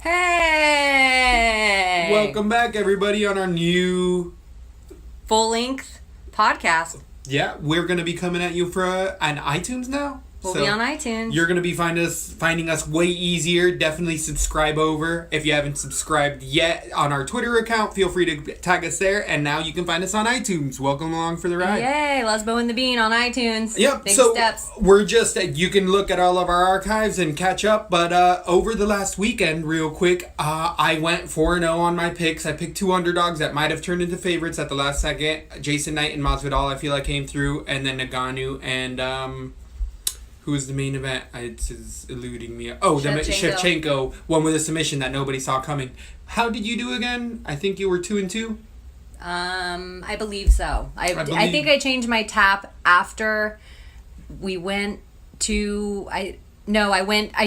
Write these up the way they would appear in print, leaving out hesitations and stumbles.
Hey! Welcome back, everybody, on our new full-length podcast. Yeah, we're going to be coming at you for an iTunes now. We'll be on iTunes. You're going to be finding us way easier. Definitely subscribe over. If you haven't subscribed yet on our Twitter account, feel free to tag us there. And now you can find us on iTunes. Welcome along for the ride. Yay, Lesbo and the Bean on iTunes. Yep, Big so steps. We're just, you can look at all of our archives and catch up. But over the last weekend, real quick, I went 4-0 on my picks. I picked two underdogs that might have turned into favorites at the last second. Jason Knight and Masvidal, I feel like, came through. And then Ngannou and... who was the main event? It's eluding me. Oh, the Shevchenko one with a submission that nobody saw coming. How did you do again? I think you were 2-2. I believe so. I think I changed my tap after we went to I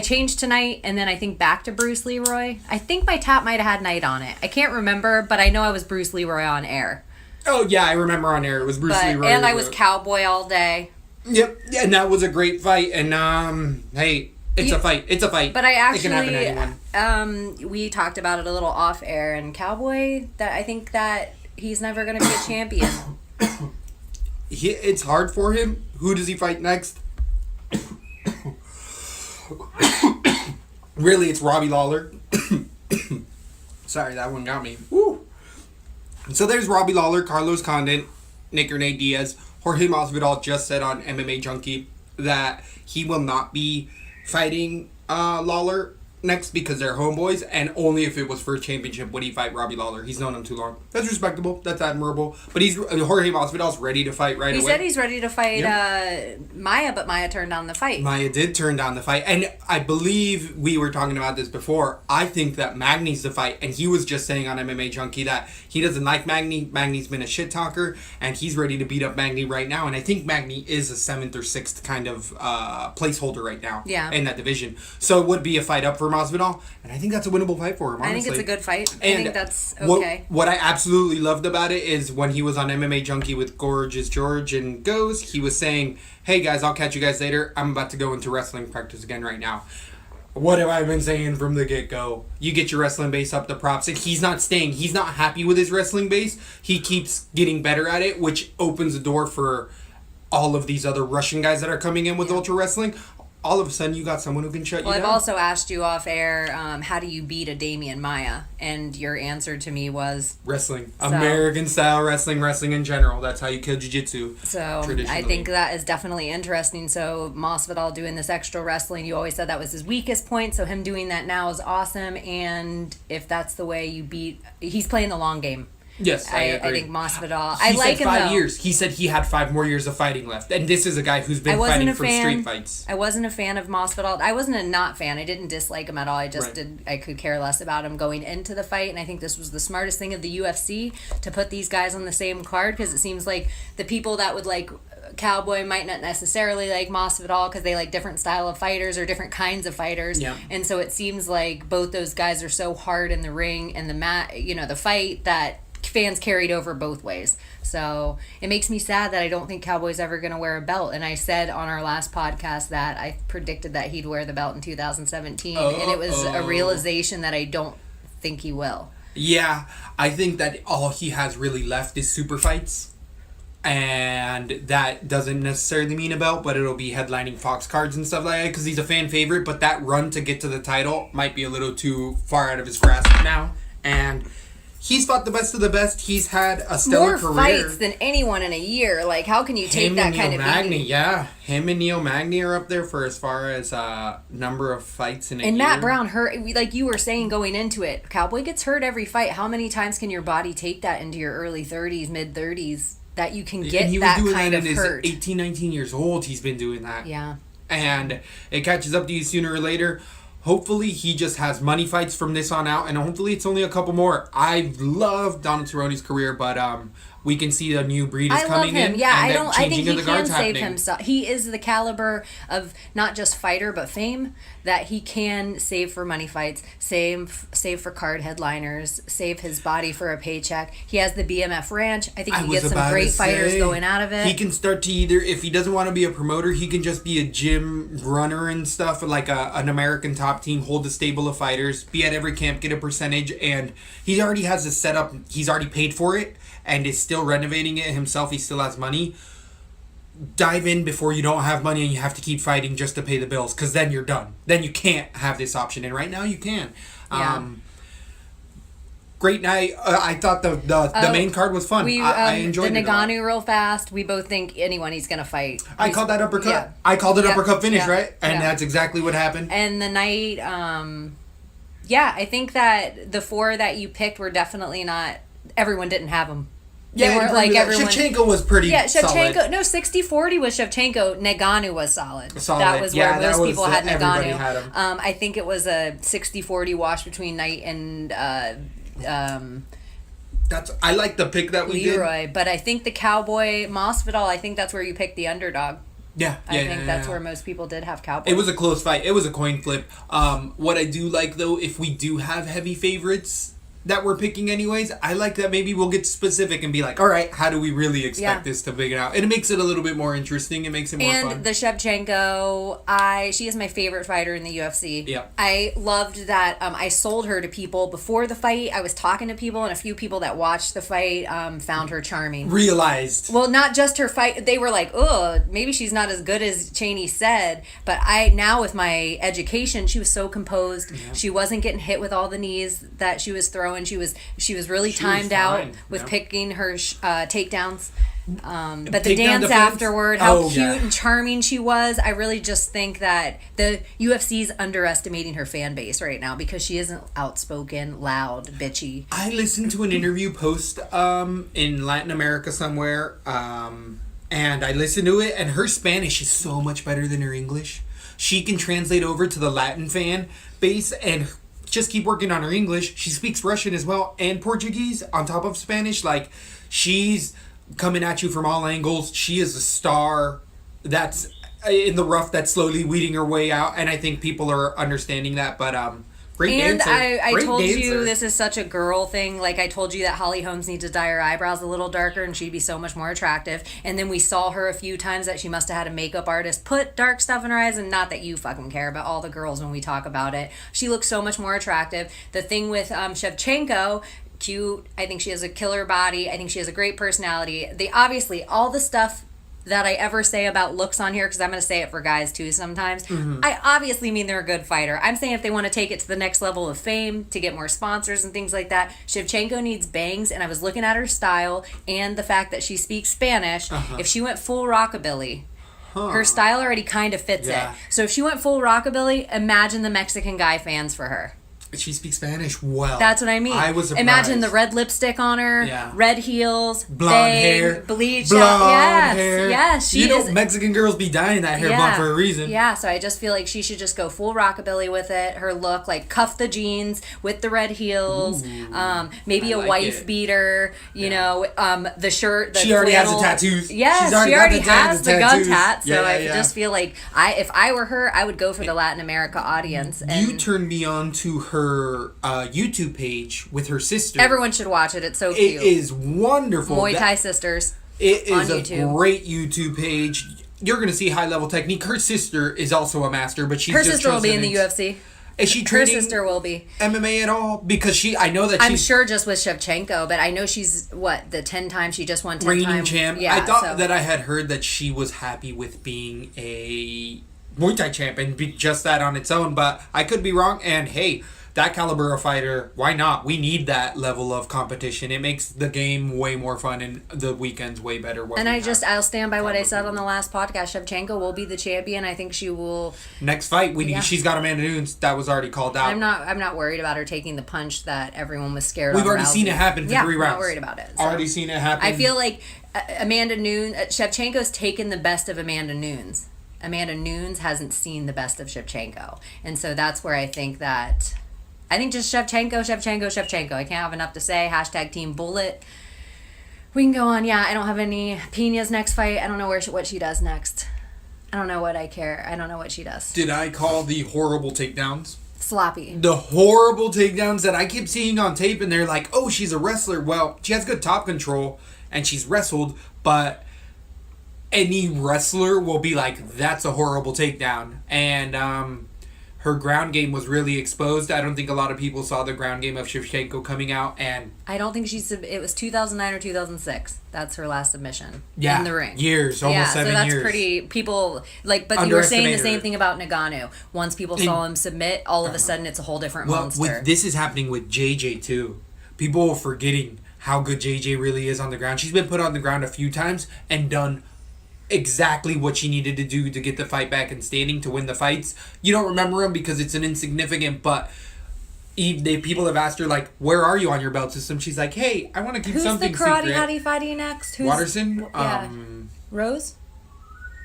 changed tonight and then I think back to Bruce Leroy. I think my tap might have had Knight on it. I can't remember, but I know I was Bruce Leroy on air. Oh yeah, I remember on air it was Bruce Leroy. And I was Cowboy all day. Yep, and that was a great fight. And hey, it's a fight. It's a fight. But I actually, it can happen to anyone. We talked about it a little off air, and Cowboy, that I think that he's never going to be a champion. It's hard for him. Who does he fight next? Really, it's Robbie Lawler. Sorry, that one got me. Woo. So there's Robbie Lawler, Carlos Condit, Nick Nate Diaz. Jorge Masvidal just said on MMA Junkie that he will not be fighting Lawler next because they're homeboys, and only if it was for a championship would he fight Robbie Lawler. He's known him too long. That's respectable. That's admirable. But Jorge Masvidal's ready to fight right away. He said he's ready to fight Maya, but Maya turned down the fight. Maya did turn down the fight, and I believe we were talking about this before. I think that Magny's the fight, and he was just saying on MMA Junkie that he doesn't like Magny. Magny's been a shit talker, and he's ready to beat up Magny right now. And I think Magny is a 7th or 6th kind of placeholder right now in that division. So it would be a fight up for Masvidal, and I think that's a winnable fight for him, honestly. I think it's a good fight. And I think that's okay. What I absolutely loved about it is when he was on MMA Junkie with Gorgeous George and Goes, he was saying, hey guys, I'll catch you guys later. I'm about to go into wrestling practice again right now. What have I been saying from the get-go? You get your wrestling base up to props. And he's not staying. He's not happy with his wrestling base. He keeps getting better at it, which opens the door for all of these other Russian guys that are coming in with Ultra Wrestling. All of a sudden, you got someone who can shut you down. I've also asked you off air, how do you beat a Damian Maya? And your answer to me was... wrestling. American-style wrestling, wrestling in general. That's how you kill jiu-jitsu. So, I think that is definitely interesting. So, Masvidal doing this extra wrestling, you always said that was his weakest point. So, him doing that now is awesome. And if that's the way you beat... He's playing the long game. Yes, I agree. I think Masvidal... I like him, 5 years. He said he had 5 more years of fighting left. And this is a guy who's been fighting for street fights. I wasn't a fan of Masvidal. I wasn't a not fan. I didn't dislike him at all. I just I could care less about him going into the fight. And I think this was the smartest thing of the UFC to put these guys on the same card, because it seems like the people that would like Cowboy might not necessarily like Masvidal because they like different style of fighters or different kinds of fighters. Yeah. And so it seems like both those guys are so hard in the ring and the fight that fans carried over both ways. So it makes me sad that I don't think Cowboy's ever going to wear a belt. And I said on our last podcast that I predicted that he'd wear the belt in 2017. And it was a realization that I don't think he will. Yeah, I think that all he has really left is super fights. And that doesn't necessarily mean a belt, but it'll be headlining Fox cards and stuff like that because he's a fan favorite. But that run to get to the title might be a little too far out of his grasp now. And he's fought the best of the best. He's had a stellar career. More fights than anyone in a year. Like, how can you take that kind of beating? Yeah. Him and Neil Magny are up there for as far as number of fights in a year. And Matt Brown hurt, like you were saying going into it. Cowboy gets hurt every fight. How many times can your body take that into your early 30s, mid 30s, that you can get that kind of hurt? 18, 19 years old, he's been doing that. Yeah. And it catches up to you sooner or later. Hopefully, he just has money fights from this on out, and hopefully it's only a couple more. I love Donald Cerrone's career, but we can see a new breed is I love coming him. in. Yeah, and I think changing of he the can guards save happening. himself. He is the caliber of not just fighter but fame, that he can save for money fights, save for card headliners, save his body for a paycheck. He has the BMF Ranch. I think he gets some great fighters going out of it. He can start to either, if he doesn't want to be a promoter, he can just be a gym runner and stuff, like an American top team, hold a stable of fighters, be at every camp, get a percentage, and he already has a setup. He's already paid for it and is still renovating it himself. He still has money. Dive in before you don't have money and you have to keep fighting just to pay the bills, because then you're done. Then you can't have this option, and right now you can. Yeah. Great night. I thought the main card was fun. I enjoyed the it a lot. Ngannou real fast. We both think anyone he's gonna fight. I called that uppercut. Yeah. I called it Yeah. uppercut finish, Yeah. right? And Yeah. that's exactly what happened. And the night, I think that the 4 that you picked were definitely not. Everyone didn't have them. They weren't like everyone. Shevchenko was pretty Shevchenko. solid. No, 60-40 was Shevchenko. Ngannou was solid. Solid. That was Yeah, where that most was people had everybody Ngannou. had him. I think it was a 60-40 wash between Knight and I like the pick that we Leroy. But I think the Cowboy Masvidal. I think that's where you picked the underdog. did. I think that's where most people did have Cowboy. It was a close fight. It was a coin flip. What I do like, though, if we do have heavy favorites that we're picking anyways, I like that maybe we'll get specific and be like, all right, how do we really expect this to figure out? And it makes it a little bit more interesting. It makes it more fun. And the Shevchenko, she is my favorite fighter in the UFC. Yeah. I loved that. I sold her to people before the fight. I was talking to people, and a few people that watched the fight found her charming. Realized. Well, not just her fight. They were like, oh, maybe she's not as good as Cheney said. But now with my education, she was so composed. Yeah. She wasn't getting hit with all the knees that she was throwing. She was really timed out with picking her takedowns. But the dance afterward, how cute and charming she was. I really just think that the UFC's underestimating her fan base right now because she isn't outspoken, loud, bitchy. I listened to an interview post in Latin America somewhere, and I listened to it, and her Spanish is so much better than her English. She can translate over to the Latin fan base and just keep working on her English. She speaks Russian as well and Portuguese on top of Spanish. Like, she's coming at you from all angles. She is a star that's in the rough, that's slowly weeding her way out, and I think people are understanding that. But great dancer. And I told dancer. you this is such a girl thing. Like, I told you that Holly Holmes needs to dye her eyebrows a little darker and she'd be so much more attractive. And then we saw her a few times that she must have had a makeup artist put dark stuff in her eyes. And not that you fucking care, but all the girls when we talk about it. She looks so much more attractive. The thing with Shevchenko, cute. I think she has a killer body. I think she has a great personality. Obviously, all the stuff that I ever say about looks on here, because I'm going to say it for guys too sometimes, I obviously mean they're a good fighter. I'm saying if they want to take it to the next level of fame, to get more sponsors and things like that, Shevchenko needs bangs, and I was looking at her style and the fact that she speaks Spanish. If she went full rockabilly, her style already kind of fits it. So if she went full rockabilly, imagine the Mexican guy fans for her. She speaks Spanish well. That's what I mean. I was surprised. Imagine the red lipstick on her, red heels, blonde hair, bleach, blonde hair. Yes, she is. Mexican girls be dyeing that hair blonde for a reason. Yeah, so I just feel like she should just go full rockabilly with it. Her look, like cuff the jeans with the red heels, maybe a wife beater. You know, the shirt. The she already flannel. has the tattoos. Yes, she already has the gun tat. So I yeah. just feel like if I were her, I would go for the Latin America audience. And you turned me on to her YouTube page with her sister. Everyone should watch it. It's so cute. It is wonderful. Muay Thai Sisters. It is a great YouTube page. You're going to see high level technique. Her sister is also a master, but she's her just sister will be in the UFC. Is she training her sister will be MMA at all? Because I know that I'm sure just with Shevchenko, but I know she's the 10 times she just won 10 reigning times. champ. Yeah, I thought that I had heard that she was happy with being a Muay Thai champ and be just that on its own, but I could be wrong. And hey, that caliber of fighter, why not? We need that level of competition. It makes the game way more fun and the weekends way better. And I'll stand by what I said on the last podcast. Shevchenko will be the champion. I think she will. Next fight, she's got Amanda Nunes. That was already called out. I'm not worried about her taking the punch that everyone was scared of. We've already seen it happen for 3 rounds. I'm not worried about it. So. Already seen it happen. I feel like Amanda Nunes, Shevchenko's taken the best of Amanda Nunes. Amanda Nunes hasn't seen the best of Shevchenko. And so that's where I think that... I think just Shevchenko. I can't have enough to say. #Team Bullet. We can go on. Yeah, I don't have any. Pena's next fight, I don't know what she does next. I don't know what I care. I don't know what she does. Did I call the horrible takedowns? Sloppy. The horrible takedowns that I keep seeing on tape, and they're like, oh, she's a wrestler. Well, she has good top control, and she's wrestled, but any wrestler will be like, that's a horrible takedown. And her ground game was really exposed. I don't think a lot of people saw the ground game of Shevchenko coming out, and I don't think it was 2009 or 2006. That's her last submission yeah, in the ring. Years, almost 7 years. So that's pretty, people, like, but you were saying the same thing about Nagano. Once people saw him submit, all of a sudden it's a whole different monster. This is happening with JJ too. People are forgetting how good JJ really is on the ground. She's been put on the ground a few times and done exactly what she needed to do to get the fight back and standing to win the fights. You don't remember him because it's an insignificant, but people have asked her, like, where are you on your belt system? She's like, hey, I want to keep something secret. Who's the karate hottie fighting next? Watterson? Yeah. Rose?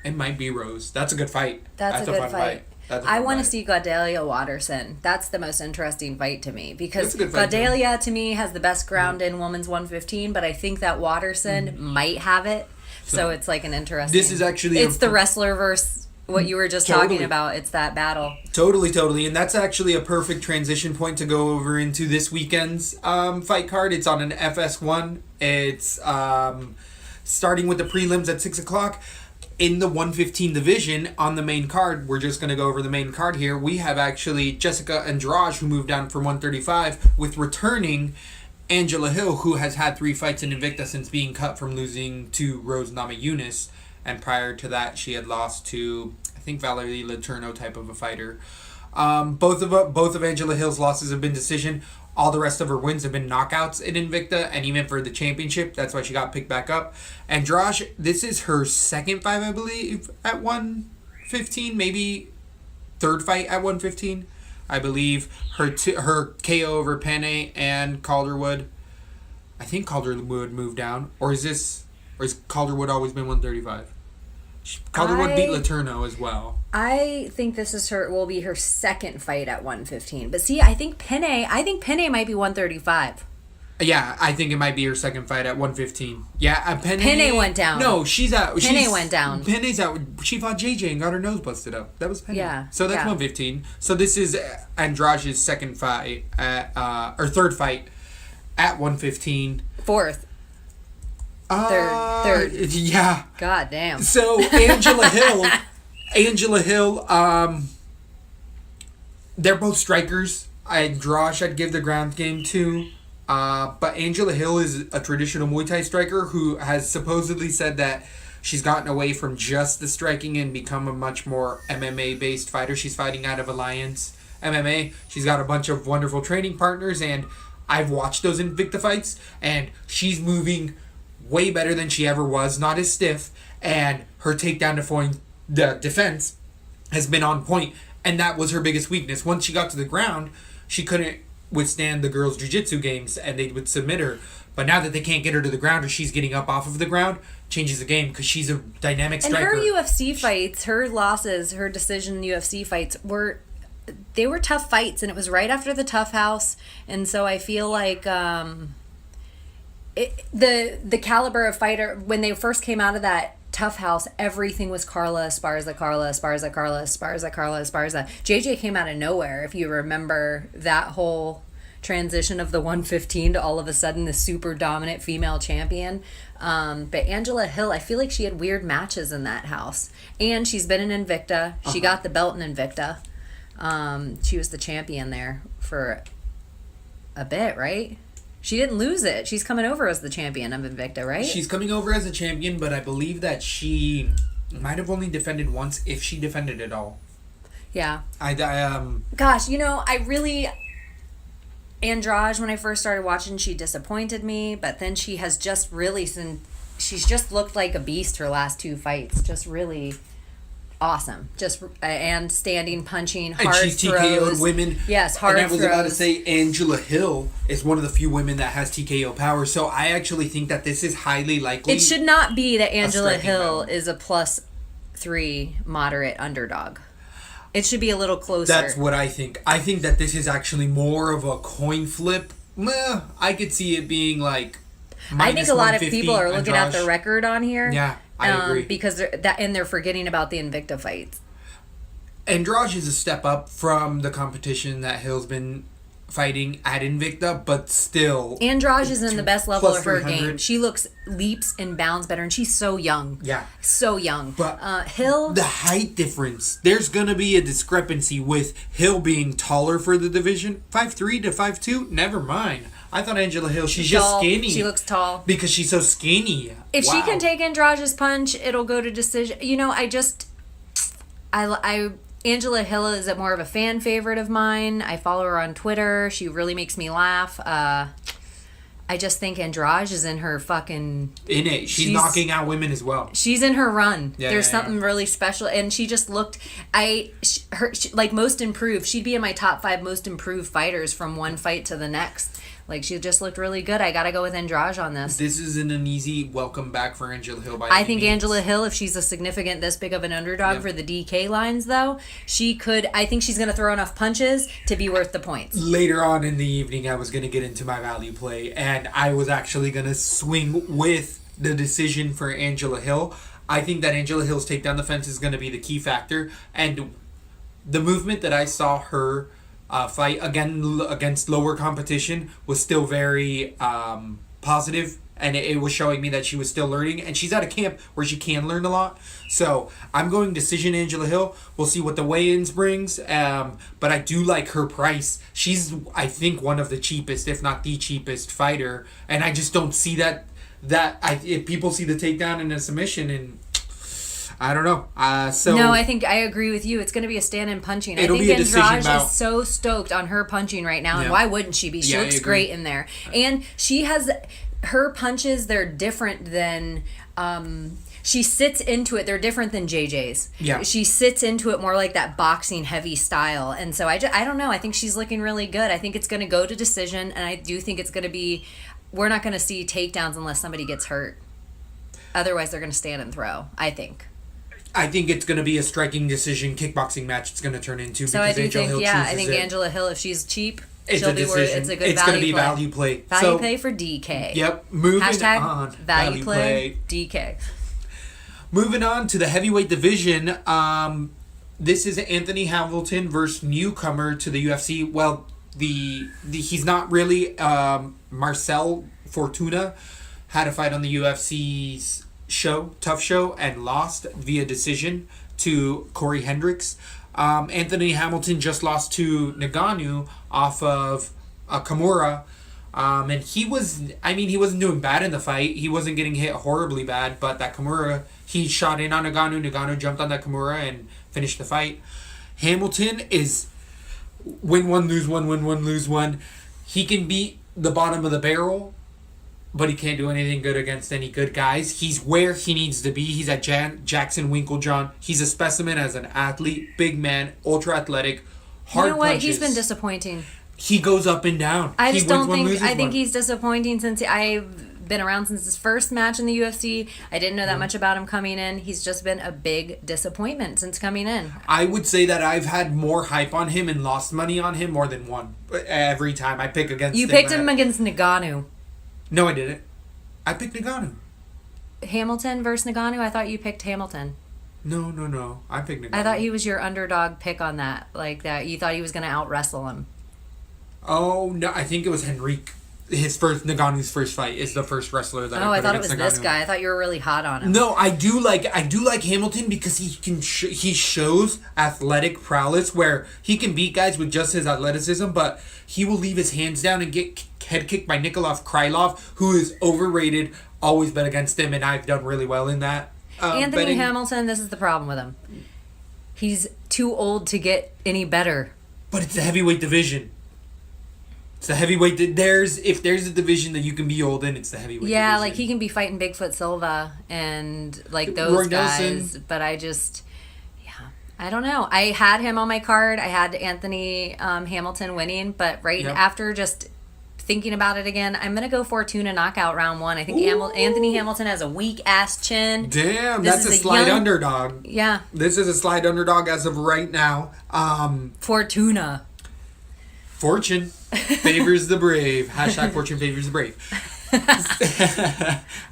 It might be Rose. That's a good fight. That's a good fun fight. I want to see Gaudelia Watterson. That's the most interesting fight to me because Gaudelia to me has the best ground in women's 115, but I think that Watterson might have it. So it's like an interesting. This is actually. It's the wrestler versus what you were just talking about. It's that battle. Totally. And that's actually a perfect transition point to go over into this weekend's fight card. It's on an FS1. It's starting with the prelims at 6 o'clock. In the 115 division on the main card, we're just going to go over the main card here. We have actually Jessica Andrade, who moved down from 135, with returning Angela Hill, who has had 3 fights in Invicta since being cut from losing to Rose Namajunas. And prior to that, she had lost to, I think, Valerie Letourneau type of a fighter. Both of Angela Hill's losses have been decision. All the rest of her wins have been knockouts in Invicta, and even for the championship, that's why she got picked back up. Andrade, this is her second fight, I believe, at 115, maybe third fight at 115. I believe her KO over Pena and Calderwood. I think Calderwood moved down, or has Calderwood always been 135? Calderwood beat Letourneau as well. I think will be her second fight at 115. But see, I think Pena might be 135. Yeah, I think it might be her second fight at 115. Yeah, Pena went down. No, she's out. Pena went down. Pena's out. She fought JJ and got her nose busted up. That was Pena. Yeah. So that's 115. So this is Andrade's second fight or third fight at 115. Fourth. Third. Yeah. God damn. So Angela Hill, they're both strikers. Andrade, I'd give the ground game to. But Angela Hill is a traditional Muay Thai striker who has supposedly said that she's gotten away from just the striking and become a much more MMA-based fighter. She's fighting out of Alliance MMA. She's got a bunch of wonderful training partners, and I've watched those Invicta fights, and she's moving way better than she ever was, not as stiff, and her takedown defense has been on point, and that was her biggest weakness. Once she got to the ground, she couldn't withstand the girls' jiu-jitsu games, and they would submit her. But now that they can't get her to the ground, or she's getting up off of the ground, changes the game because she's a dynamic striker. And her UFC fights, her losses, her decision UFC fights were tough fights, and it was right after the Tough House, and so I feel like the caliber of fighter, when they first came out of that Tough House, everything was Carla Esparza. JJ came out of nowhere, if you remember that whole transition of the 115 to all of a sudden the super dominant female champion. But Angela Hill, I feel like she had weird matches in that house. And she's been in Invicta. She got the belt in Invicta. She was the champion there for a bit, right? She didn't lose it. She's coming over as the champion of Invicta, right? She's coming over as a champion, but I believe that she might have only defended once, if she defended at all. Yeah. Gosh, Andrade, when I first started watching, she disappointed me, but then she has just she's just looked like a beast her last 2 fights. Just really awesome. Just and standing, punching, hard throws. And she's TKO'd women. Yes, hard throws. And I was about to say Angela Hill is one of the few women that has TKO power. So I actually think that this is highly likely. It should not be that Angela Hill is a +3 moderate underdog. It should be a little closer. That's what I think. I think that this is actually more of a coin flip. I could see it being like I think a lot of 150 people are looking at the Andrade. record on here. Yeah, I agree. Because they're forgetting about the Invicta fights. Andrade is a step up from the competition that Hill's been fighting at Invicta, but still. Andrade is in the best level plus of her 300. game. She looks leaps and bounds better, and she's so young. Yeah. So young. But Hill. the height difference, there's going to be a discrepancy with Hill being taller for the division. 5'3" to 5'2", never mind. I thought Angela Hill, she's just tall. skinny. She looks tall. Because she's so skinny. If Wow. she can take Andrade's punch, it'll go to decision. You know, Angela Hill is more of a fan favorite of mine. I follow her on Twitter. She really makes me laugh. I just think Andrade is in her fucking... In it. She's knocking out women as well. She's in her run. Yeah, There's something really special. And she just looked... like most improved. She'd be in my top 5 most improved fighters from one fight to the next. Like, she just looked really good. I gotta go with Andrade on this. This isn't an easy welcome back for Angela Hill by I any think means. Angela Hill, if she's a significant, this big of an underdog for the DK lines, though, she could... I think she's gonna throw enough punches to be worth the points. Later on in the evening, I was going to get into my value play, and I was actually going to swing with the decision for Angela Hill. I think that Angela Hill's takedown defense is going to be the key factor, and the movement that I saw her fight again against lower competition was still very positive, and it was showing me that she was still learning, and she's at a camp where she can learn a lot. So I'm going decision Angela Hill. We'll see what the weigh-ins brings, but I do like her price. She's, I think, one of the cheapest, if not the cheapest fighter, and I just don't see if people see the takedown and a submission, and I don't know. No, I think I agree with you. It's going to be a stand-in punching. It'll be a decision Andrade bout. is so stoked on her punching right now, and Yeah. why wouldn't she be? She Yeah, I looks agree. great in there. And she has... Her punches, they're different than... she sits into it. They're different than JJ's. Yeah. She sits into it more like that boxing heavy style. And so I don't know. I think she's looking really good. I think it's going to go to decision, and I do think it's going to be... We're not going to see takedowns unless somebody gets hurt. Otherwise, they're going to stand and throw, I think. I think it's going to be a striking decision kickboxing match. It's going to turn into So I do Angela think, Hill I chooses think it. Angela Hill, if she's cheap, It's she'll a be worth. decision. It's a good It's value going to be play. value play. Value play for DK. Yep. Moving Hashtag on. value play DK. Moving on to the heavyweight division. This is Anthony Hamilton versus newcomer to the UFC. Well, he's not really. Marcel Fortuna had a fight on the UFC's show, Tough Show, and lost via decision to Corey Hendricks. Anthony Hamilton just lost to Ngannou off of Kimura. And he wasn't doing bad in the fight. He wasn't getting hit horribly bad, but that Kimura, he shot in on Ngannou. Ngannou jumped on that Kimura and finished the fight. Hamilton is win one, lose one, win one, lose one. He can beat the bottom of the barrel, but he can't do anything good against any good guys. He's where he needs to be. He's at Jackson Winklejohn. He's a specimen as an athlete, big man, ultra athletic, hard You know what? punches. He's been disappointing. He goes up and down. I He just wins don't one, think. loses I think one. he's disappointing since I've been around since his first match in the UFC. I didn't know that much about him coming in. He's just been a big disappointment since coming in. I would say that I've had more hype on him and lost money on him more than won. Every time I pick against You him. picked him against Ngannou. No, I didn't. I picked Ngannou. Hamilton versus Ngannou. I thought you picked Hamilton. No. I picked Ngannou. I thought he was your underdog pick on that. Like that, you thought he was going to out wrestle him. Oh, no. I think it was Henrique. Nganou's first fight is the first wrestler that Oh, I I put thought it was against this Ngannou. guy. I thought you were really hot on him. No, I do like Hamilton because he can he shows athletic prowess where he can beat guys with just his athleticism, but he will leave his hands down and get head kicked by Nikolov Krylov, who is overrated. Always bet against him, and I've done really well in that. Anthony betting. Hamilton, this is the problem with him. He's too old to get any better. But it's the heavyweight division. It's the heavyweight. If there's a division that you can be old in, it's the heavyweight division. Yeah, like he can be fighting Bigfoot Silva and like those Roy guys. Nelson. But I don't know. I had him on my card. I had Anthony Hamilton winning, but after just thinking about it again, I'm gonna go Fortuna knockout round 1. I think Anthony Hamilton has a weak ass chin. Damn, This that's a is a slight young- underdog. Yeah, This is a slight underdog as of right now. Fortuna. Fortune favors the brave. Hashtag Fortune favors the brave.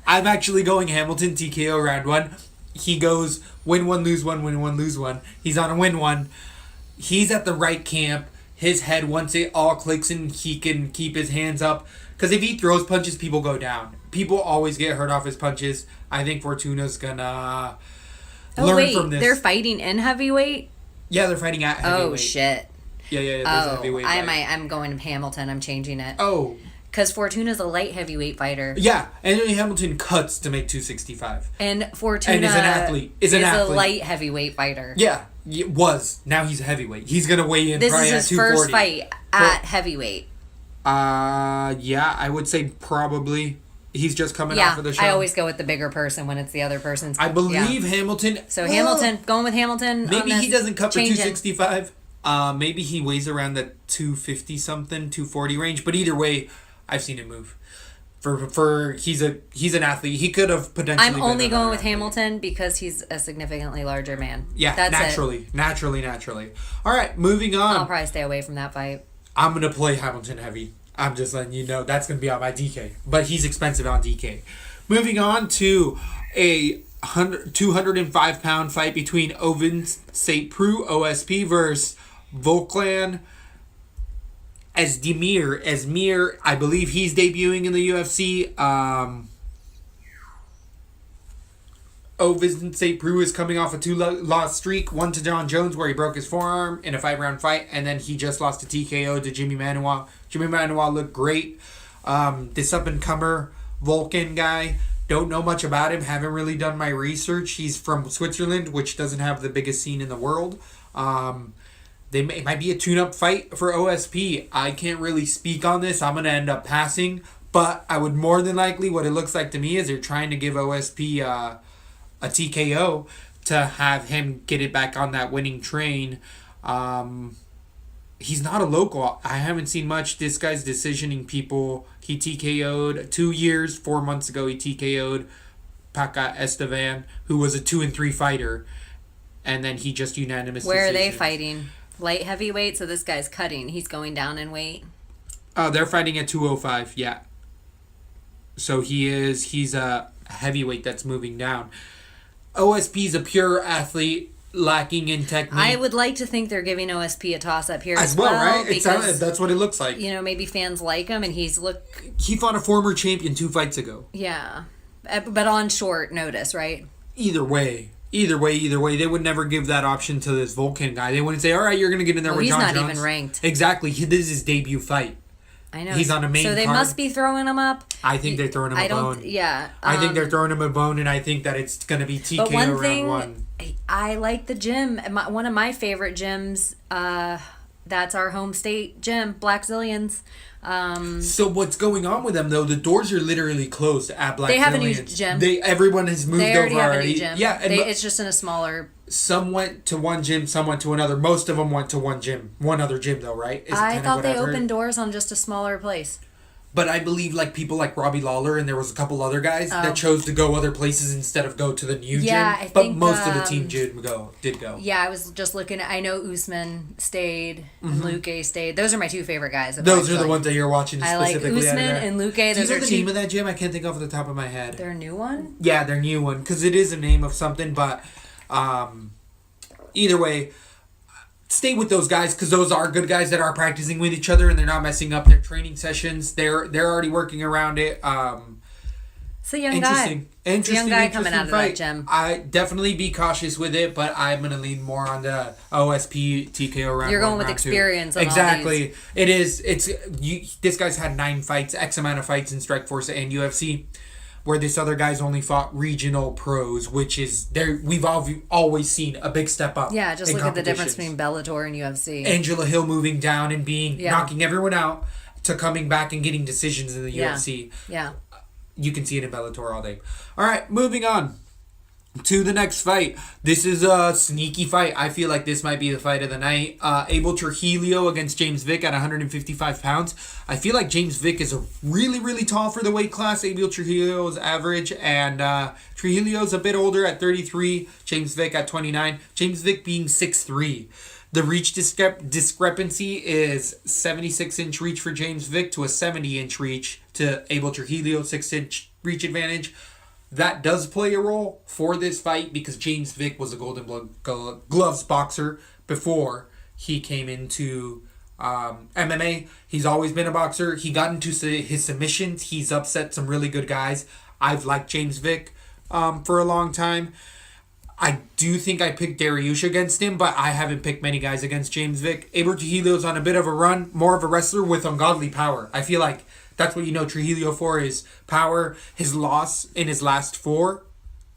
I'm actually going Hamilton TKO round one. He goes win one, lose one, win one, lose one. He's on a win one. He's at the right camp. His head, once it all clicks in, he can keep his hands up. Because if he throws punches, people go down. People always get hurt off his punches. I think Fortuna's gonna learn from this. They're fighting in heavyweight? Yeah, they're fighting at heavyweight. Oh, shit. Yeah, there's a heavyweight fight. I'm going to Hamilton. I'm changing it. Oh. Because Fortuna's a light heavyweight fighter. Yeah, Anthony Hamilton cuts to make 265. And Fortuna and is an athlete. A light heavyweight fighter. Yeah, was. Now he's a heavyweight. He's going to weigh in probably at 240. This is his first fight at heavyweight. Yeah, I would say probably. He's just coming off of the show. I always go with the bigger person when it's the other person's. I believe Hamilton. So Hamilton, going with Hamilton. Maybe he doesn't cut for 265. Maybe he weighs around the 250 something, 240 range. But either way, I've seen him move. He's an athlete. He could have potentially. I'm only going with Hamilton because he's a significantly larger man. Yeah, that's naturally. All right, moving on. I'll probably stay away from that fight. I'm gonna play Hamilton heavy. I'm just letting you know that's gonna be on my DK, but he's expensive on DK. Moving on to a 205-pound fight between Ovince St. Preux OSP versus Volkan Esmir. I believe he's debuting in the UFC. Ovince St. Preux is coming off a 2-loss streak. One to John Jones where he broke his forearm in a 5-round fight, and then he just lost a TKO to Jimmy Manuwa. Jimmy Manuwa looked great. This up-and-comer Volkan guy, don't know much about him. Haven't really done my research. He's from Switzerland, which doesn't have the biggest scene in the world. It might be a tune-up fight for OSP. I can't really speak on this. I'm going to end up passing. But I would more than likely, what it looks like to me is they're trying to give OSP a TKO to have him get it back on that winning train. He's not a local. I haven't seen much. This guy's decisioning people. He TKO'd 2 years, 4 months ago. He TKO'd Paca Estevan, who was a 2-3 fighter, and then he just unanimously. Where are they fighting? Light heavyweight. So this guy's cutting. He's going down in weight. They're fighting at 205. Yeah. So he's a heavyweight that's moving down. OSP's a pure athlete, lacking in technique. I would like to think they're giving OSP a toss-up here as well, right? Because, that's what it looks like. Maybe fans like him, and he fought a former champion 2 fights ago. Yeah, but on short notice, right? Either way, they would never give that option to this Volkan guy. They wouldn't say, all right, you're going to get in there with John Jones. He's not even ranked. Exactly. This is his debut fight. I know. He's on a main card. So they must be throwing him up. I think they're throwing him a bone. Yeah. I think they're throwing him a bone, and I think that it's going to be TKO round one. I like the gym. One of my favorite gyms, that's our home state gym, Black Zillions. So what's going on with them, though? The doors are literally closed at Black Zillions. They have a new gym. Everyone has moved over already. They already have a new gym. Yeah. It's just in a smaller... Some went to one gym, some went to another. Most of them went to one gym. One other gym, though, right? I thought they opened doors on just a smaller place. But I believe people like Robbie Lawler and there was a couple other guys that chose to go other places instead of go to the new gym. But most of the team did go. Yeah, I was just looking. I know Usman stayed and Luque stayed. Those are my 2 favorite guys. Those are the ones that you're watching specifically. I like Usman and Luque. Those are the name of that gym? I can't think off the top of my head. Their new one? Yeah, their new one. Because it is a name of something, but either way, stay with those guys because those are good guys that are practicing with each other and they're not messing up their training sessions. They're already working around it. It's a young guy. It's a young guy coming out of that gym. I definitely be cautious with it, but I'm gonna lean more on the OSP TKO round. You're going with experience. Exactly. It is. This guy's had 9 fights, X amount of fights in Strikeforce and UFC. Where this other guy's only fought regional pros, which is we've always seen a big step up. Yeah, just look at the difference between Bellator and UFC. Angela Hill moving down and knocking everyone out to coming back and getting decisions in the UFC. Yeah. You can see it in Bellator all day. All right, moving on to the next fight. This is a sneaky fight. I feel like this might be the fight of the night. Abel Trujillo against James Vick at 155 pounds. I feel like James Vick is really, really tall for the weight class. Abel Trujillo is average, and Trujillo's a bit older at 33. James Vick at 29. James Vick being 6'3". The reach discrepancy is 76-inch reach for James Vick to a 70-inch reach to Abel Trujillo, 6-inch reach advantage. That does play a role for this fight because James Vick was a Golden Gloves boxer before he came into MMA. He's always been a boxer. He got into his submissions. He's upset some really good guys. I've liked James Vick for a long time. I do think I picked Dariush against him, but I haven't picked many guys against James Vick. Abel Trujillo's on a bit of a run, more of a wrestler with ungodly power. I feel like that's what you know Trujillo for, is power. His loss in his last 4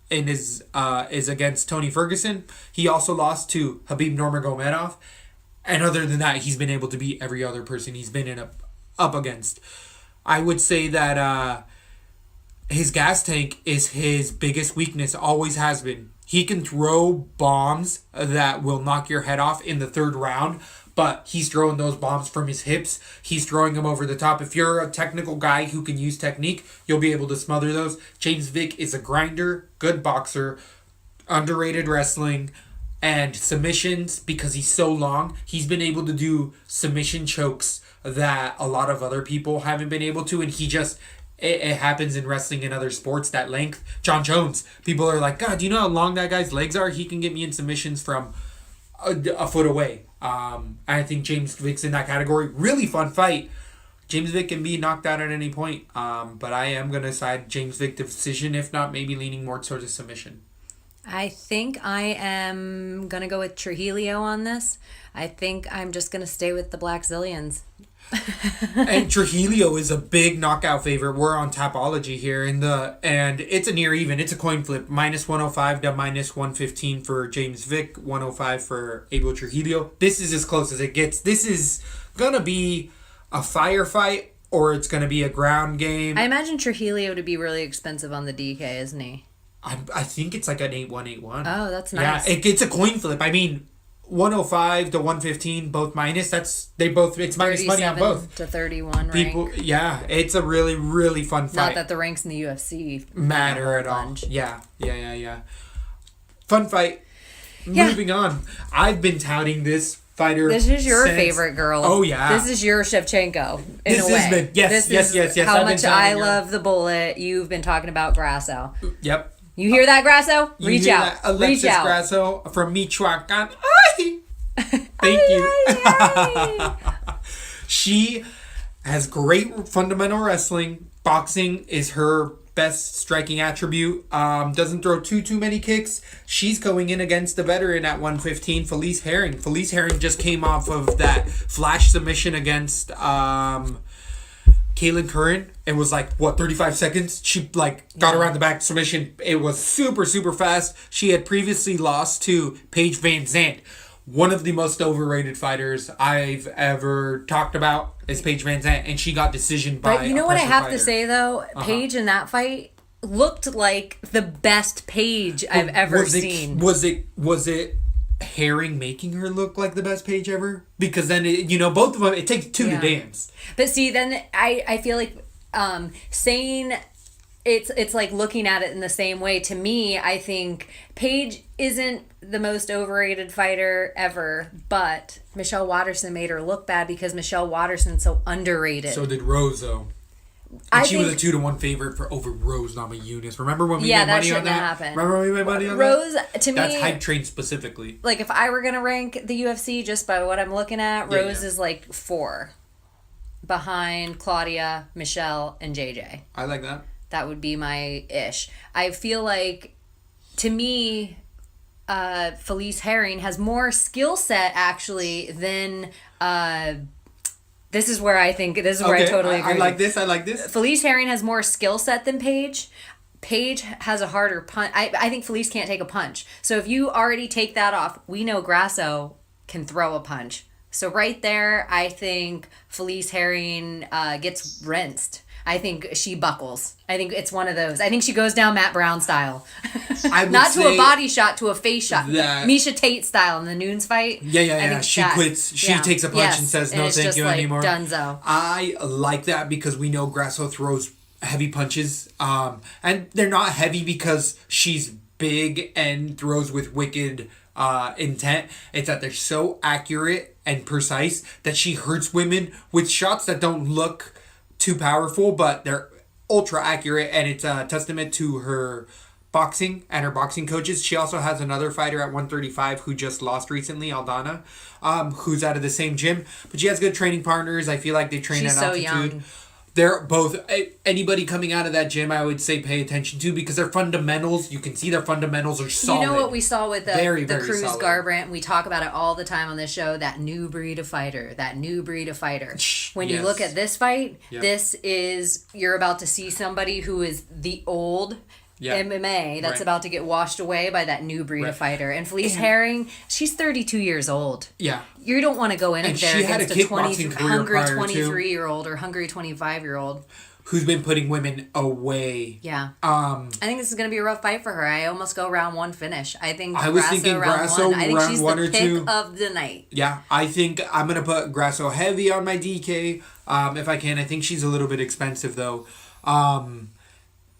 is against Tony Ferguson. He also lost to Khabib Nurmagomedov. And other than that, he's been able to beat every other person he's been up against. I would say that his gas tank is his biggest weakness, always has been. He can throw bombs that will knock your head off in the 3rd round, but he's throwing those bombs from his hips. He's throwing them over the top. If you're a technical guy who can use technique, you'll be able to smother those. James Vick is a grinder, good boxer, underrated wrestling, and submissions, because he's so long, he's been able to do submission chokes that a lot of other people haven't been able to, and he just... It happens in wrestling and other sports, that length. John Jones, people are like, God, do you know how long that guy's legs are? He can get me in submissions from a foot away. I think James Vick's in that category. Really fun fight. James Vick can be knocked out at any point. But I am going to side James Vick decision, if not maybe leaning more towards a submission. I think I am going to go with Trujillo on this. I think I'm just going to stay with the Black Zillions. And Trujillo is a big knockout favorite. We're on Tapology here, and it's a near even. It's a coin flip. -105 to -115 for James Vick, 105 for Abel Trujillo. This is as close as it gets. This is gonna be a firefight, or it's gonna be a ground game. I imagine Trujillo to be really expensive on the DK, isn't he? I think it's like an 8-1, 8-1. Oh, that's nice. Yeah, it's a coin flip. I mean, 105 to 115, both minus. It's minus money on both. To 31 people, rank. yeah, it's a really, really fun fight. Not that the ranks in the UFC matter at all. Yeah. Fun fight. Yeah. Moving on. I've been touting this fighter. This is your favorite girl. Oh yeah. This is your Shevchenko in a way. Yes. How I've much I love the bullet. You've been talking about Grasso. Yep. You hear that, Grasso? Reach out. Alexis Reach out. Grasso from Michoacan. Thank you. She has great fundamental wrestling. Boxing is her best striking attribute. Doesn't throw too many kicks. She's going in against the veteran at 115, Felice Herring. Felice Herring just came off of that flash submission against Kaylin Curran. It was 35 seconds. She got around the back submission. It was super fast. She had previously lost to Paige Van Zandt. One of the most overrated fighters I've ever talked about is Paige Van Zandt, and she got decision by. But you know what I have to say though, Paige in that fight looked like the best Paige I've ever seen. Was it Herring making her look like the best Paige ever? Because then both of them, it takes two to dance. But see, then I feel like saying it's like looking at it in the same way. To me, I think Paige isn't the most overrated fighter ever, but Michelle Watterson made her look bad because Michelle Watterson's so underrated. So did Rose, though. And she was a 2-1 favorite over Rose Namajunas. Remember when we made money on that? Happen. Remember when we made money on Rose, that? to me... That's Hype Train specifically. Like, if I were going to rank the UFC just by what I'm looking at, Rose is 4. Behind Claudia, Michelle, and JJ. I like that. That would be my ish. I feel like, to me, Felice Herring has more skill set, actually, than... This is where I totally agree. I like this. Felice Herring has more skill set than Paige. Paige has a harder punch. I think Felice can't take a punch. So if you already take that off, we know Grasso can throw a punch. So right there, I think Felice Herring gets rinsed. I think she buckles. I think it's one of those. I think she goes down Matt Brown style. Not to a body shot, to a face shot. Misha Tate style in the Nunes fight. Yeah. She quits. She takes a punch and says, no, thank you anymore. Dunzo. I like that because we know Grasso throws heavy punches. And they're not heavy because she's big and throws with wicked intent. It's that they're so accurate and precise that she hurts women with shots that don't look too powerful, but they're ultra accurate, and it's a testament to her boxing and her boxing coaches. She also has another fighter at 135 who just lost recently, Aldana, who's out of the same gym, but she has good training partners. I feel like they train She's at so altitude. young. They're both, anybody coming out of that gym, I would say pay attention to, because their fundamentals, you can see their fundamentals are solid. You know what we saw with the Very Cruz solid. Garbrandt? We talk about it all the time on this show, that new breed of fighter. When you Yes. look at this fight, Yep. this is, you're about to see somebody who is the old MMA that's Right. about to get washed away by that new breed Right. of fighter. And Felice Herring, she's 32 years old. Yeah. You don't want to go in And there she had against a a kickboxing career hungry prior to. 23-year-old or hungry 25-year-old. Who's been putting women away. Yeah. I think this is going to be a rough fight for her. I almost go round one finish. I think I was thinking Grasso I think round she's one the or pick two. of the night. Yeah, I think I'm going to put Grasso heavy on my DK if I can. I think she's a little bit expensive, though.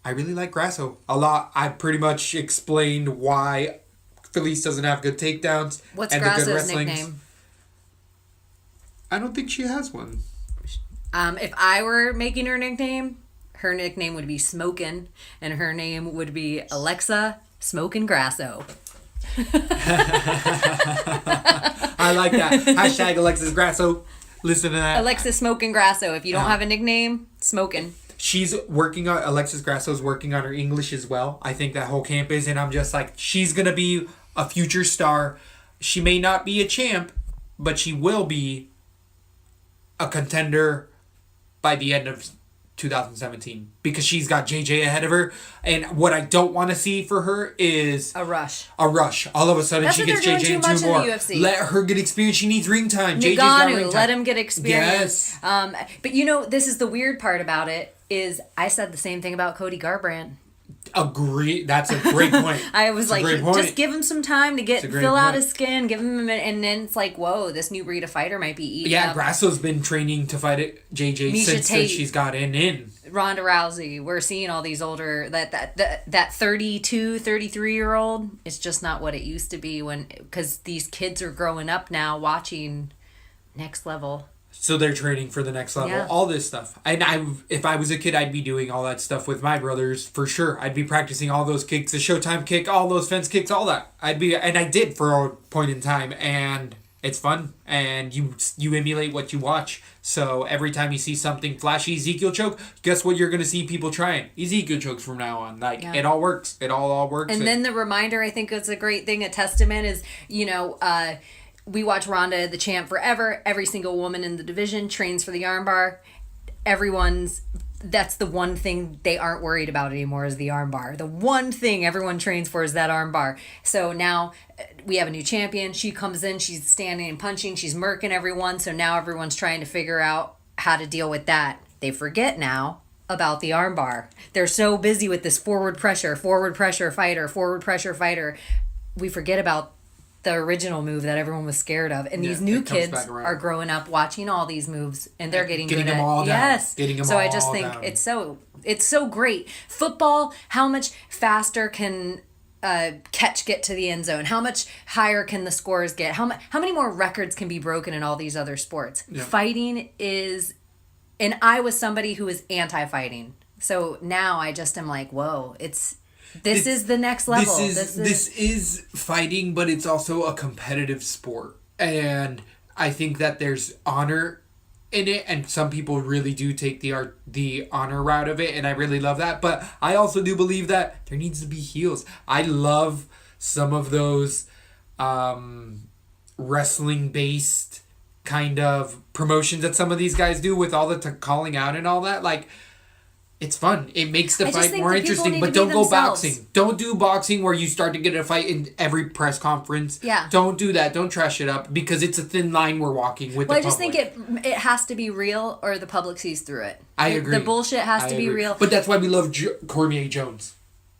I really like Grasso a lot. I pretty much explained why Felice doesn't have good takedowns. What's and the good Grasso's wrestlings. nickname? I don't think she has one. If I were making her nickname would be Smokin', and her name would be Alexa Smokin' Grasso. I like that. Hashtag Alexis Grasso. Listen to that. Alexa Smokin' Grasso. If you don't have a nickname, Smokin'. She's working on, Alexis Grasso's working on her English as well. I think that whole camp is, and I'm just like, she's going to be a future star. She may not be a champ, but she will be a contender by the end of 2017, because she's got JJ ahead of her. And what I don't want to see for her is A rush. All of a sudden That's she what gets they're doing JJ too in much 2 in the more. UFC. Let her get experience. She needs ring time. JJ's got ring Nagano, time. let him get experience. Yes. But you know, this is the weird part about it, is I said the same thing about Cody Garbrandt. Agree. That's a great point. I was It's a great like, point. just give him some time to It's a great fill out point. his skin, give him a minute, and then it's like, whoa, this new breed of fighter might be eating Yeah, up Grasso's been training to fight it, JJ Misha since Tate. she's got in. Ronda Rousey. We're seeing all these older, that 32, 33-year-old, it's just not what it used to be, because these kids are growing up now watching Next Level. So they're training for the next level. Yeah. All this stuff. And if I was a kid, I'd be doing all that stuff with my brothers for sure. I'd be practicing all those kicks, the Showtime kick, all those fence kicks, all that. And I did for a point in time, and it's fun. And you emulate what you watch. So every time you see something flashy, Ezekiel choke, guess what you're gonna see people trying? Ezekiel chokes from now on. It all works. It all works. And then the reminder, I think it's a great thing, a testament is, we watch Ronda, the champ, forever. Every single woman in the division trains for the armbar. That's the one thing they aren't worried about anymore, is the armbar. The one thing everyone trains for is that armbar. So now we have a new champion. She comes in, she's standing and punching, she's murking everyone. So now everyone's trying to figure out how to deal with that. They forget now about the armbar. They're so busy with this forward pressure fighter. We forget about the original move that everyone was scared of, and these new it comes kids back around. are growing up watching all these moves, and they're getting Getting good them at all down. yes. Getting them so I all just think down. it's so great. Football, how much faster can catch get to the end zone? How much higher can the scores get? How many more records can be broken in all these other sports? Yeah. Fighting is, and I was somebody who was anti-fighting, so now I just am like, whoa, This is the next level. This is fighting, but it's also a competitive sport. And I think that there's honor in it, and some people really do take the honor route of it, and I really love that. But I also do believe that there needs to be heels. I love some of those wrestling-based kind of promotions that some of these guys do with all the calling out and all that. Like, it's fun. It makes the I just fight think more that people interesting, need but to be don't go themselves. boxing. Don't do boxing where you start to get a fight in every press conference. Yeah. Don't do that. Don't trash it up, because it's a thin line we're walking with Well, the I just public. think it has to be real, or the public sees through it. I agree. The bullshit has to be real. But that's why we love Cormier Jones.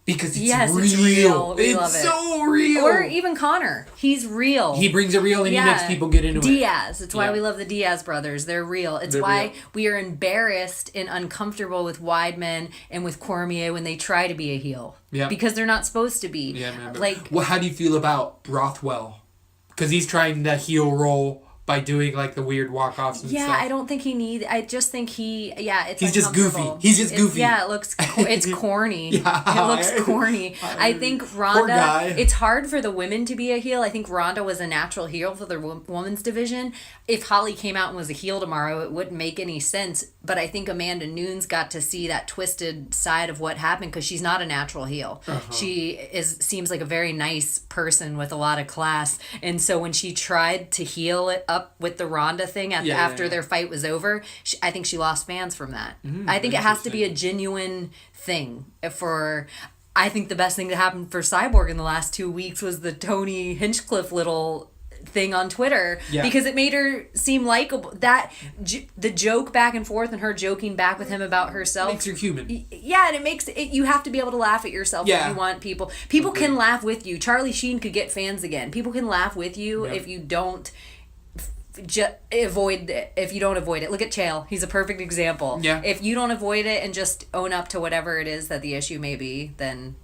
Because it's Yes, real. it's real. We It's love it. so real. Or even Connor. He's real. He brings it real and he makes people get into it. Diaz. It's why Yeah. we love the Diaz brothers. They're real. It's They're why real. we are embarrassed and uncomfortable with Weidman and with Cormier when they try to be a heel. Yeah. Because they're not supposed to be. Yeah, man. Like, well, how do you feel about Rothwell? Because he's trying the heel role by doing like the weird walk-offs and stuff. I don't think he needs. I just think it's He's just goofy. uncomfortable. He's just goofy. It looks. It's corny. Yeah. It looks corny. I think Poor guy. Ronda. It's hard for the women to be a heel. I think Ronda was a natural heel for the women's division. If Holly came out and was a heel tomorrow, it wouldn't make any sense. But I think Amanda Nunes got to see that twisted side of what happened because she's not a natural heel. She seems like a very nice person with a lot of class, and so when she tried to heel it up with the Ronda thing after their fight was over, I think she lost fans from that. I think it has to be a genuine thing for. I think the best thing that happened for Cyborg in the last 2 weeks was the Tony Hinchcliffe little thing on Twitter because it made her seem likable. That the joke back and forth and her joking back with him about herself Makes her human. Yeah, and it makes it. You have to be able to laugh at yourself if you want people. People can laugh with you. Charlie Sheen could get fans again. People can laugh with you if you don't. Avoid it. If you don't avoid it, look at Chael. He's a perfect example. Yeah. If you don't avoid it and just own up to whatever it is that the issue may be, then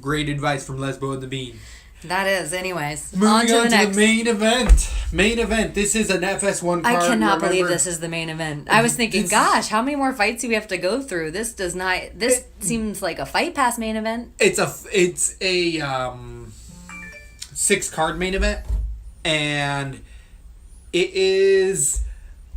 Great advice from Lesbo and the Bean. that is. Anyways, Moving on to next. the main event. Main event. This is an FS1 card. I cannot believe remember? this is the main event. I was thinking, gosh, how many more fights do we have to go through? This does not. This seems like a Fight Pass main event. It's a 6-card main event, and it is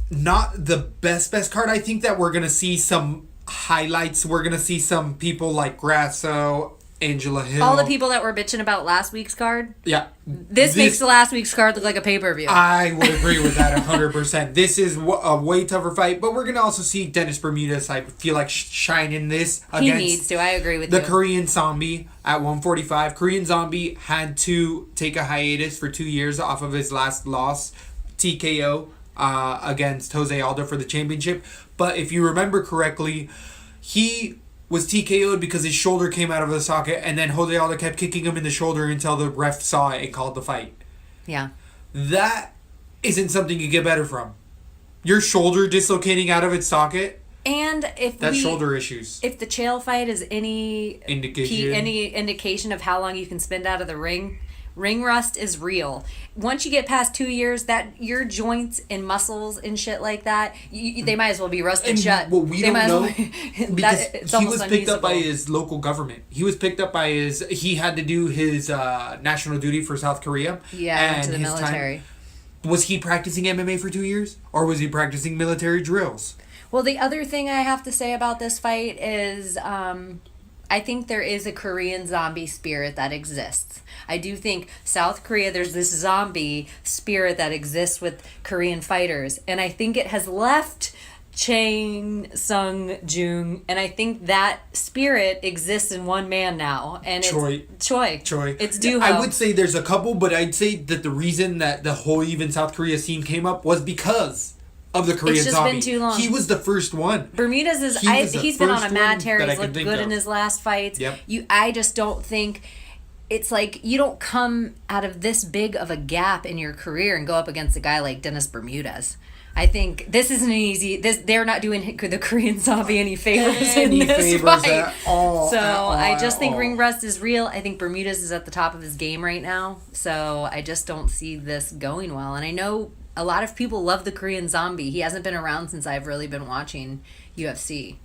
not the best card. I think that we're gonna see some highlights. We're gonna see some people like Grasso, Angela Hill. All the people that were bitching about last week's card. Yeah. This makes the last week's card look like a pay-per-view. I would agree with that 100%. This is a way tougher fight, but we're going to also see Dennis Bermudez, I feel like, shine in this against he needs to. I agree with the you. Korean Zombie at 145. Korean Zombie had to take a hiatus for 2 years off of his last loss, TKO, against Jose Aldo for the championship. But if you remember correctly, he was TKO'd because his shoulder came out of the socket, and then Jose Aldo kept kicking him in the shoulder until the ref saw it and called the fight. Yeah. That isn't something you get better from. Your shoulder dislocating out of its socket. And if shoulder issues. If the Chael fight is any indication of how long you can spend out of the ring, ring rust is real. Once you get past 2 years, that your joints and muscles and shit like that, they might as well be rusted shut. Well, we don't know because it's he was picked up by unusable. his local government. He was picked up by he had to do his national duty for South Korea. Yeah, and to the his military. Was he practicing MMA for 2 years? Or was he practicing military drills? Well, the other thing I have to say about this fight is I think there is a Korean zombie spirit that exists. I do think South Korea, there's this zombie spirit that exists with Korean fighters. And I think it has left Chang Sung Jung. And I think that spirit exists in one man now. And Choi. It's Choi. It's Duho. I would say there's a couple, but I'd say that the reason that the whole even South Korea scene came up was because of the Korean It's just zombie. been too long. He was the first one. Bermudez is he's been on a mad tear. He's looked good in his last fights. Yep. I just don't think it's like you don't come out of this big of a gap in your career and go up against a guy like Dennis Bermudez. I think this isn't an easy. They're not doing the Korean zombie any favors in this fight. At all, so at all, I just at think all. ring rust is real. I think Bermudez is at the top of his game right now. So I just don't see this going well. And I know a lot of people love the Korean zombie. He hasn't been around since I've really been watching UFC.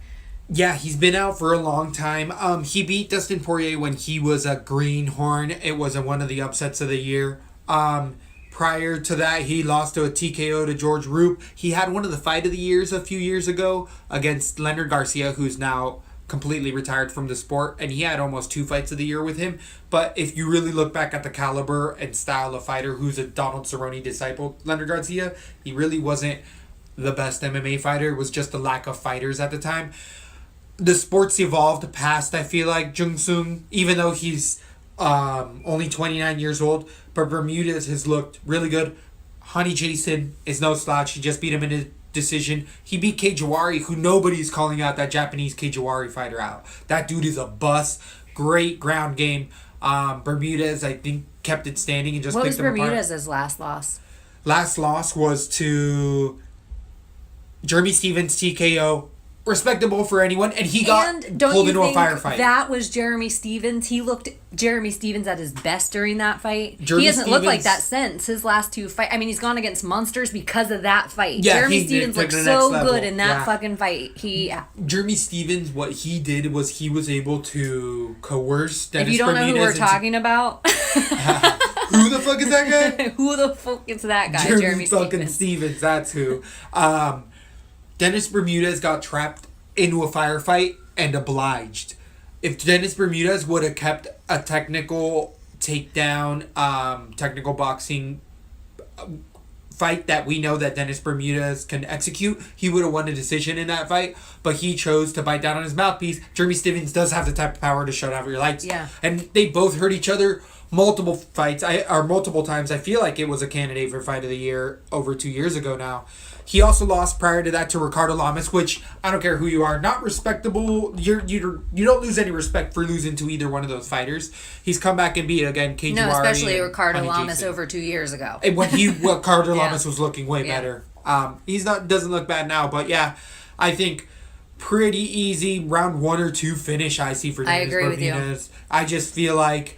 Yeah, he's been out for a long time. He beat Dustin Poirier when he was a greenhorn. It was one of the upsets of the year. Prior to that, he lost to a TKO to George Roop. He had one of the fight of the years a few years ago against Leonard Garcia, who's now completely retired from the sport, and he had almost 2 fights of the year with him. But if you really look back at the caliber and style of fighter who's a Donald Cerrone disciple, Leonard Garcia, he really wasn't the best MMA fighter. It was just the lack of fighters at the time. The sport's evolved past, I feel like, Jung Sung, even though he's only 29 years old, but Bermudez has looked really good. Honey Jason is no slouch. He just beat him in a decision. He beat Kei Jawari, who nobody's calling out that Japanese Kei Jawari fighter out. That dude is a bust. great ground game. Bermudez, I think, kept it standing and just What picked was them apart. Bermudez's last loss? Last loss was to Jeremy Stevens, TKO. Respectable for anyone, and he got pulled into a firefight. That was Jeremy Stevens. He looked Jeremy Stevens at his best during that fight. Jeremy he hasn't looked like Stevens- that since his last two fights. I mean, he's gone against monsters because of that fight. Yeah, Jeremy he Stevens took looked it to the so next level. good in that Yeah. fucking fight. Jeremy Stevens, what he did was he was able to coerce Dennis If you don't know who we're Bermudez into- talking about, Who the fuck is that guy? who the fuck is that guy? Jeremy fucking Stevens, that's who. Dennis Bermudez got trapped into a firefight and obliged. If Dennis Bermudez would have kept a technical takedown, technical boxing fight that we know that Dennis Bermudez can execute, he would have won a decision in that fight, but he chose to bite down on his mouthpiece. Jeremy Stevens does have the type of power to shut out your lights. Yeah. And they both hurt each other multiple fights, multiple times. I feel like it was a candidate for Fight of the Year over 2 years ago now. He also lost prior to that to Ricardo Lamas, which I don't care who you are, not respectable. You don't lose any respect for losing to either one of those fighters. He's come back and beat again KG No, especially and Ricardo Honey Lamas Jason. over 2 years ago. And when Ricardo Yeah. Lamas was looking way Yeah. better. Doesn't look bad now, but yeah, I think pretty easy round 1 or 2 finish I see for I Dennis agree with you. Bermudez. I just feel like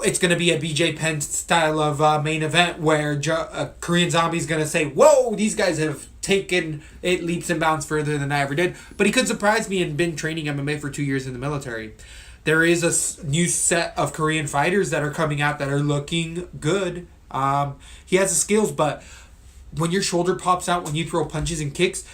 it's going to be a BJ Penn style of main event where Korean Zombie's going to say, whoa, these guys have taken it leaps and bounds further than I ever did. But he could surprise me and been training MMA for 2 years in the military. There is a new set of Korean fighters that are coming out that are looking good. He has the skills, but when your shoulder pops out when you throw punches and kicks,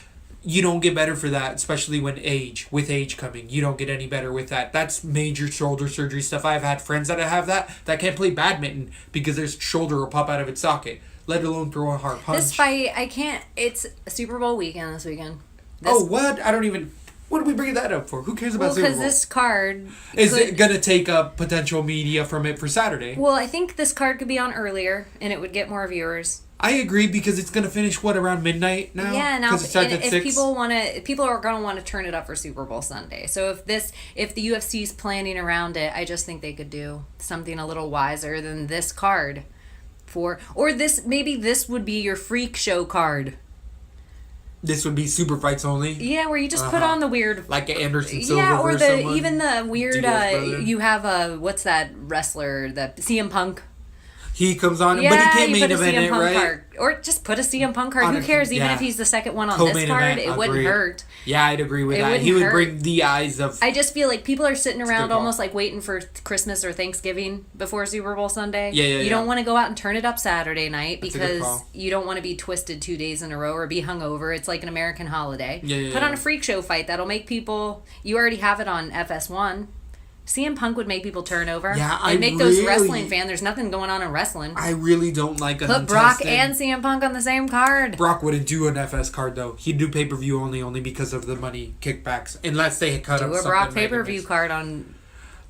you don't get better for that, especially with age coming. You don't get any better with that. That's major shoulder surgery stuff. I've had friends that have that can't play badminton because their shoulder will pop out of its socket, let alone throw a hard punch. This fight, I can't. It's Super Bowl weekend this weekend. What? I don't even... What are we bringing that up for? Who cares about Super Because Bowl? this card... Is it going to take up potential media from it for Saturday? Well, I think this card could be on earlier, and it would get more viewers. I agree because it's going to finish, around midnight now? Yeah, now 'Cause it starts and at if 6? people are going to want to turn it up for Super Bowl Sunday. So if the UFC's planning around it, I just think they could do something a little wiser than this card maybe this would be your freak show card. This would be super fights only? Yeah, where you just put on the weird... Like Anderson Silva Yeah, or versus someone? even the weird... Diaz brother? you have what's that wrestler, the CM Punk... He comes on, Yeah, but he can't you main put a event CM it, Punk right? card. Or just put a CM Punk card. On Who cares? Even yeah. if he's the second one on Co-main this card, event, it wouldn't agreed. hurt. Yeah, I'd agree with It that. wouldn't He would hurt. bring the eyes of... I just feel like people are sitting a around good call. almost like waiting for Christmas or Thanksgiving before Super Bowl Sunday. Yeah, You don't want to go out and turn it up Saturday night That's a good because call. you don't want to be twisted 2 days in a row or be hungover. It's like an American holiday. Yeah, Put on yeah. a freak show fight that'll make people... You already have it on FS1. CM Punk would make people turn over. Yeah, It'd make those wrestling fans. There's nothing going on in wrestling. I really don't like a Put Brock and CM Punk on the same card. Brock wouldn't do an FS card, though. He'd do pay-per-view only because of the money kickbacks. Unless they cut up Do a something Brock random. pay-per-view card on...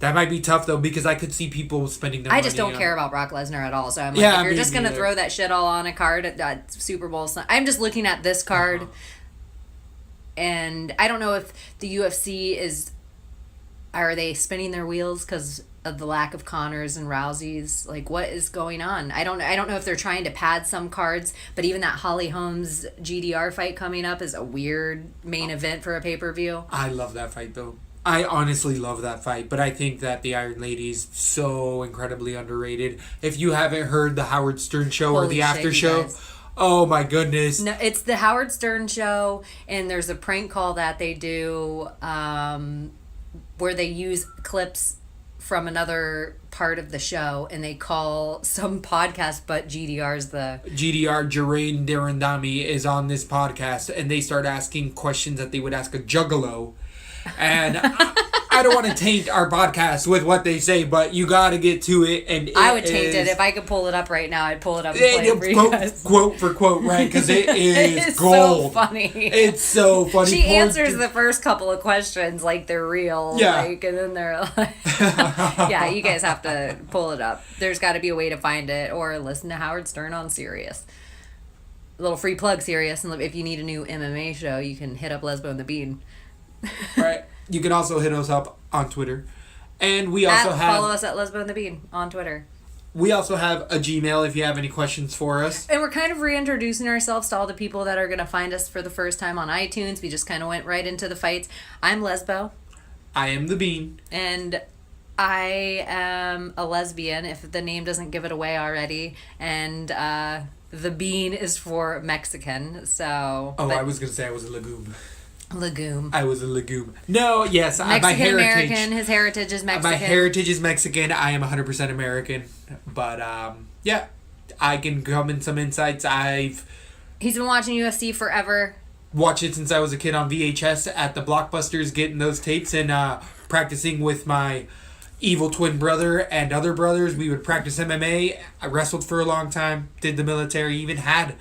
That might be tough, though, because I could see people spending their money I just don't on- care about Brock Lesnar at all. So I'm like, Yeah, if you're me just going to neither. throw that shit all on a card at Super Bowl... I'm just looking at this card, and I don't know if the UFC is... Are they spinning their wheels because of the lack of Connors and Rouseys? Like, what is going on? I don't know if they're trying to pad some cards, but even that Holly Holmes GDR fight coming up is a weird main event for a pay-per-view. I love that fight, though. I honestly love that fight, but I think that the Iron Lady's so incredibly underrated. If you haven't heard the Howard Stern show or Holy the shit, after you show, guys. oh my goodness. No, it's the Howard Stern show, and there's a prank call that they do where they use clips from another part of the show, and they call some podcast, but GDR's the... GDR, Jarain Darandami, is on this podcast, and they start asking questions that they would ask a juggalo. And I don't want to taint our podcast with what they say, but you got to get to it. And I would taint it. If I could pull it up right now, I'd pull it up and play it for you quote, guys. quote for quote, right? Because it is It's gold. so funny. It's so funny. She Poor answers dude. the first couple of questions like they're real. Yeah. Like, and then they're like... Yeah, you guys have to pull it up. There's got to be a way to find it, or listen to Howard Stern on Sirius. A little free plug, Sirius. And if you need a new MMA show, you can hit up Lesbo and the Bean. Right. You can also hit us up on Twitter And we also follow us at Lesbo and the Bean on Twitter. We also have a Gmail if you have any questions for us. And we're kind of reintroducing ourselves to all the people that are going to find us for the first time on iTunes. We just kind of went right into the fights. I'm Lesbo. I am the Bean. And I am a lesbian, if the name doesn't give it away already. And the Bean is for Mexican. So. Oh, I was going to say I was a legume. Legume. I was a legume. No, yes. Mexican my heritage, American. His heritage is Mexican. My heritage is Mexican. I am 100% American. But, yeah. I can come in some insights. He's been watching UFC forever. Watched it since I was a kid on VHS at the Blockbusters, getting those tapes and practicing with my evil twin brother and other brothers. We would practice MMA. I wrestled for a long time. Did the military. Even had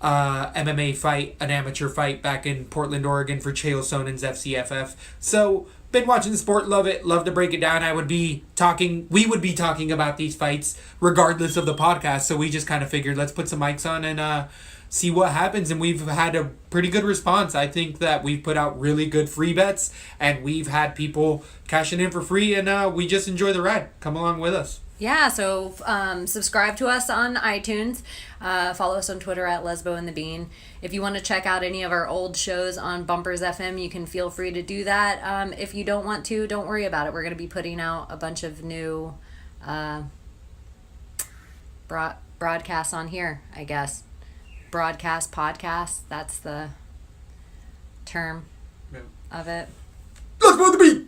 MMA fight, an amateur fight back in Portland, Oregon for Chael Sonnen's FCFF. So, been watching the sport, love it, love to break it down. We would be talking about these fights regardless of the podcast. So we just kind of figured let's put some mics on and see what happens. And we've had a pretty good response. I think that we've put out really good free bets and we've had people cashing in for free and we just enjoy the ride. Come along with us. Yeah, so subscribe to us on iTunes. Follow us on Twitter at Lesbo and the Bean. If you want to check out any of our old shows on Bumpers FM, you can feel free to do that. If you don't want to, don't worry about it. We're going to be putting out a bunch of new broadcasts on here, I guess. Broadcast, podcast, that's the term of it. Let's go to the beat!